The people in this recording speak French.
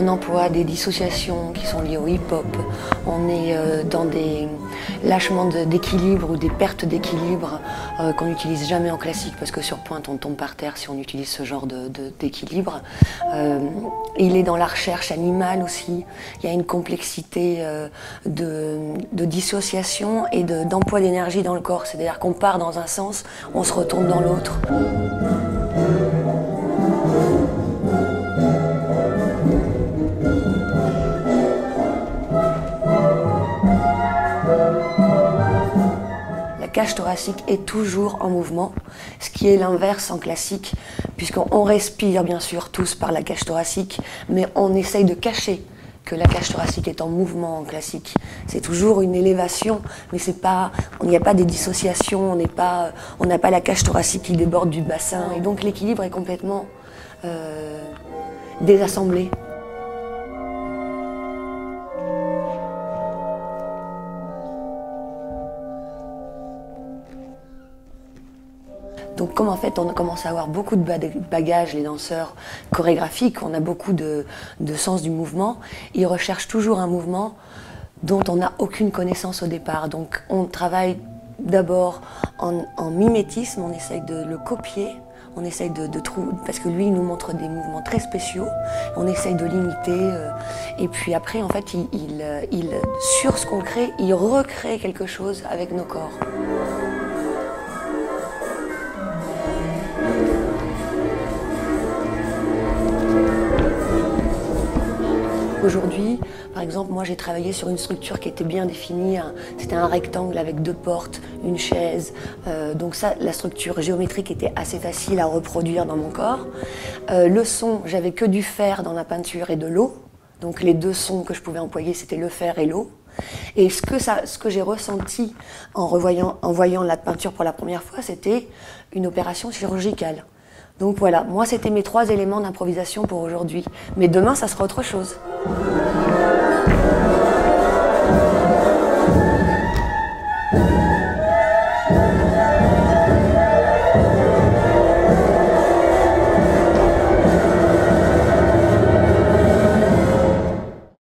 On emploie des dissociations qui sont liées au hip-hop. On est dans des lâchements d'équilibre ou des pertes d'équilibre qu'on n'utilise jamais en classique parce que sur pointe on tombe par terre si on utilise ce genre d'équilibre. Il est dans la recherche animale aussi. Il y a une complexité de dissociation et d'emploi d'énergie dans le corps. C'est-à-dire qu'on part dans un sens, on se retourne dans l'autre. La cage thoracique est toujours en mouvement, ce qui est l'inverse en classique, puisqu'on respire bien sûr tous par la cage thoracique, mais on essaye de cacher que la cage thoracique est en mouvement en classique. C'est toujours une élévation, mais il n'y a pas des dissociations, on n'a pas la cage thoracique qui déborde du bassin, et donc l'équilibre est complètement désassemblé. Donc comme en fait on commence à avoir beaucoup de bagages, les danseurs chorégraphiques, on a beaucoup de sens du mouvement, ils recherchent toujours un mouvement dont on n'a aucune connaissance au départ. Donc on travaille d'abord en mimétisme, on essaye de le copier, on essaye de trouver, parce que lui il nous montre des mouvements très spéciaux, on essaye de l'imiter, et puis après en fait sur ce qu'on crée, il recrée quelque chose avec nos corps. Aujourd'hui, par exemple, moi j'ai travaillé sur une structure qui était bien définie. C'était un rectangle avec 2 portes, une chaise. Donc ça, la structure géométrique était assez facile à reproduire dans mon corps. Le son, j'avais que du fer dans la peinture et de l'eau. Donc les 2 sons que je pouvais employer, c'était le fer et l'eau. Et ce que j'ai ressenti en voyant la peinture pour la première fois, c'était une opération chirurgicale. Donc voilà, moi c'était mes 3 éléments d'improvisation pour aujourd'hui. Mais demain, ça sera autre chose.